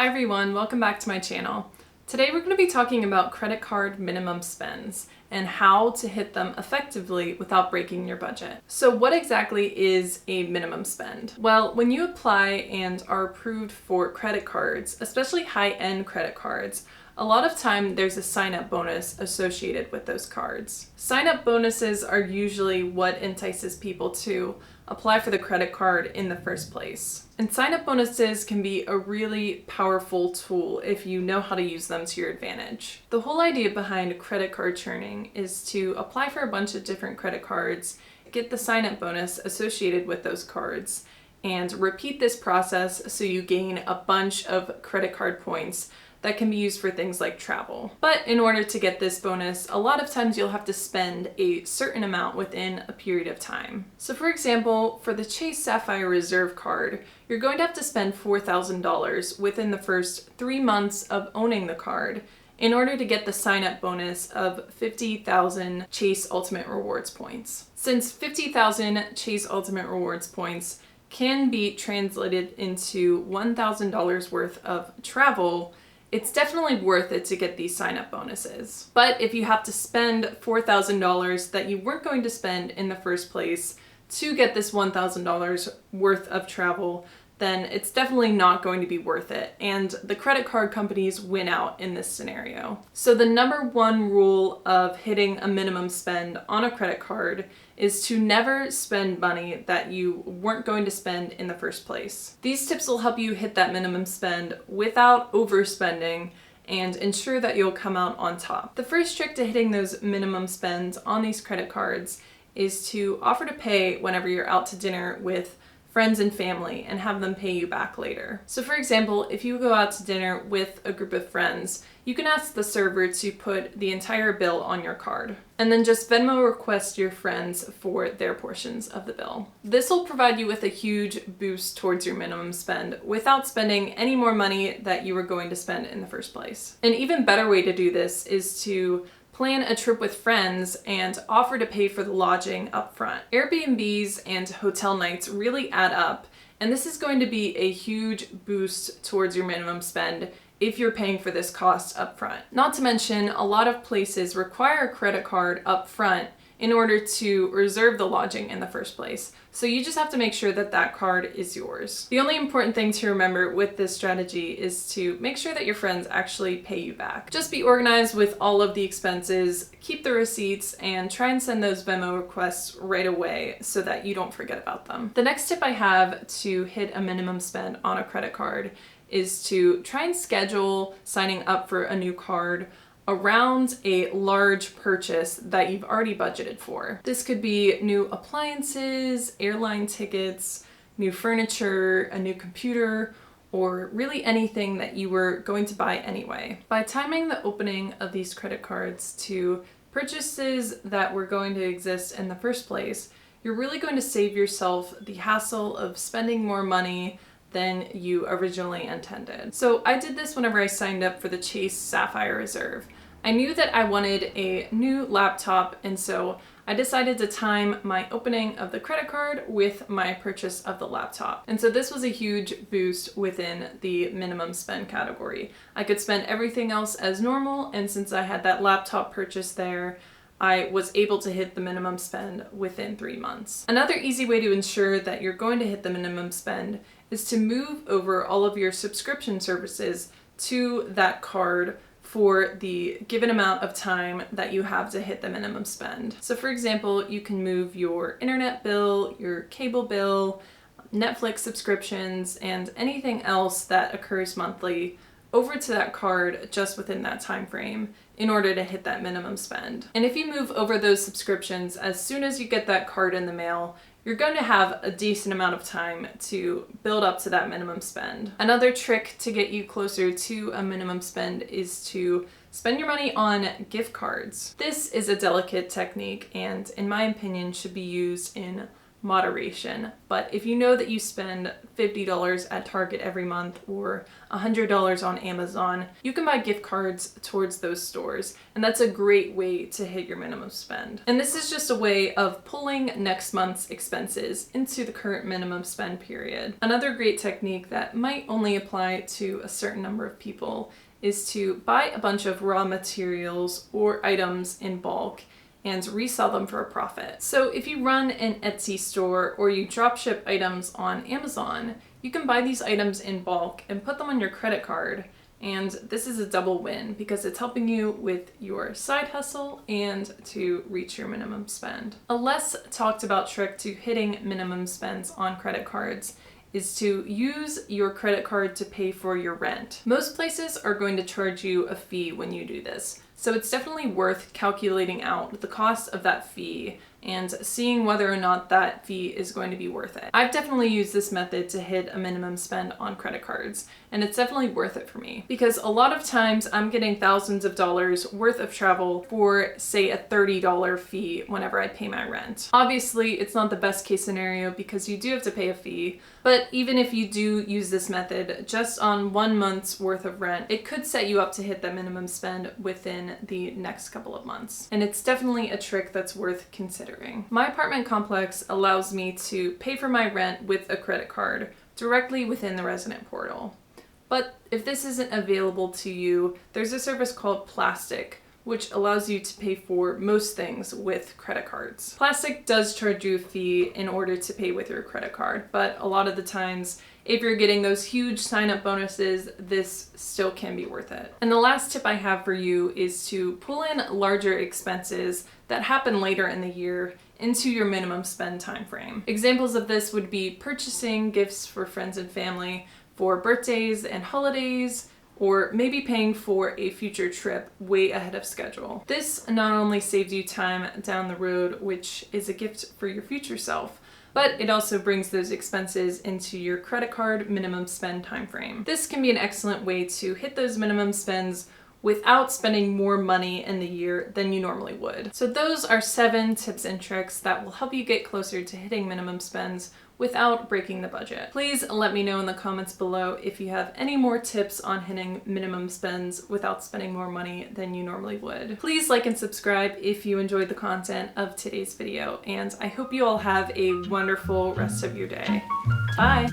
Hi everyone, welcome back to my channel. Today we're going to be talking about credit card minimum spends and how to hit them effectively without breaking your budget. So what exactly is a minimum spend? Well, when you apply and are approved for credit cards, especially high-end credit cards, a lot of time there's a sign-up bonus associated with those cards. Sign-up bonuses are usually what entices people to apply for the credit card in the first place. And sign-up bonuses can be a really powerful tool if you know how to use them to your advantage. The whole idea behind credit card churning is to apply for a bunch of different credit cards, get the sign-up bonus associated with those cards, and repeat this process so you gain a bunch of credit card points that can be used for things like travel. But in order to get this bonus, a lot of times you'll have to spend a certain amount within a period of time. So for example, for the Chase Sapphire Reserve card, you're going to have to spend $4,000 within the first 3 months of owning the card in order to get the sign-up bonus of 50,000 Chase Ultimate Rewards points. Since 50,000 Chase Ultimate Rewards points can be translated into $1,000 worth of travel, it's definitely worth it to get these sign-up bonuses. But if you have to spend $4,000 that you weren't going to spend in the first place to get this $1,000 worth of travel, then it's definitely not going to be worth it. And the credit card companies win out in this scenario. So the number one rule of hitting a minimum spend on a credit card is to never spend money that you weren't going to spend in the first place. These tips will help you hit that minimum spend without overspending and ensure that you'll come out on top. The first trick to hitting those minimum spends on these credit cards is to offer to pay whenever you're out to dinner with friends and family and have them pay you back later. So for example, if you go out to dinner with a group of friends, you can ask the server to put the entire bill on your card and then just Venmo request your friends for their portions of the bill. This will provide you with a huge boost towards your minimum spend without spending any more money that you were going to spend in the first place. An even better way to do this is to plan a trip with friends and offer to pay for the lodging up front. Airbnbs and hotel nights really add up, and this is going to be a huge boost towards your minimum spend if you're paying for this cost up front. Not to mention, a lot of places require a credit card up front in order to reserve the lodging in the first place. So you just have to make sure that that card is yours. The only important thing to remember with this strategy is to make sure that your friends actually pay you back. Just be organized with all of the expenses, keep the receipts, and try and send those Venmo requests right away so that you don't forget about them. The next tip I have to hit a minimum spend on a credit card is to try and schedule signing up for a new card around a large purchase that you've already budgeted for. This could be new appliances, airline tickets, new furniture, a new computer, or really anything that you were going to buy anyway. By timing the opening of these credit cards to purchases that were going to exist in the first place, you're really going to save yourself the hassle of spending more money than you originally intended. So I did this whenever I signed up for the Chase Sapphire Reserve. I knew that I wanted a new laptop, and so I decided to time my opening of the credit card with my purchase of the laptop. And so this was a huge boost within the minimum spend category. I could spend everything else as normal, and since I had that laptop purchase there, I was able to hit the minimum spend within 3 months. Another easy way to ensure that you're going to hit the minimum spend is to move over all of your subscription services to that card for the given amount of time that you have to hit the minimum spend. So for example, you can move your internet bill, your cable bill, Netflix subscriptions, and anything else that occurs monthly over to that card just within that time frame in order to hit that minimum spend. And if you move over those subscriptions as soon as you get that card in the mail, you're going to have a decent amount of time to build up to that minimum spend. Another trick to get you closer to a minimum spend is to spend your money on gift cards. This is a delicate technique and, in my opinion, should be used in moderation. But if you know that you spend $50 at Target every month or $100 on Amazon, you can buy gift cards towards those stores, and that's a great way to hit your minimum spend. And this is just a way of pulling next month's expenses into the current minimum spend period. Another great technique that might only apply to a certain number of people is to buy a bunch of raw materials or items in bulk and resell them for a profit. So if you run an Etsy store or you dropship items on Amazon, you can buy these items in bulk and put them on your credit card. And this is a double win because it's helping you with your side hustle and to reach your minimum spend. A less talked about trick to hitting minimum spends on credit cards is to use your credit card to pay for your rent. Most places are going to charge you a fee when you do this, so it's definitely worth calculating out the cost of that fee and seeing whether or not that fee is going to be worth it. I've definitely used this method to hit a minimum spend on credit cards, and it's definitely worth it for me because a lot of times I'm getting thousands of dollars worth of travel for, say, a $30 fee whenever I pay my rent. Obviously, it's not the best case scenario because you do have to pay a fee, but even if you do use this method, just on 1 month's worth of rent, it could set you up to hit that minimum spend within the next couple of months. And it's definitely a trick that's worth considering. My apartment complex allows me to pay for my rent with a credit card directly within the resident portal. But if this isn't available to you, there's a service called Plastiq, which allows you to pay for most things with credit cards. Plastiq does charge you a fee in order to pay with your credit card, but a lot of the times, if you're getting those huge sign-up bonuses, this still can be worth it. And the last tip I have for you is to pull in larger expenses that happen later in the year into your minimum spend time frame. Examples of this would be purchasing gifts for friends and family for birthdays and holidays, or maybe paying for a future trip way ahead of schedule. This not only saves you time down the road, which is a gift for your future self, but it also brings those expenses into your credit card minimum spend time frame. This can be an excellent way to hit those minimum spends without spending more money in the year than you normally would. So those are 7 tips and tricks that will help you get closer to hitting minimum spends without breaking the budget. Please let me know in the comments below if you have any more tips on hitting minimum spends without spending more money than you normally would. Please like and subscribe if you enjoyed the content of today's video, and I hope you all have a wonderful rest of your day. Bye!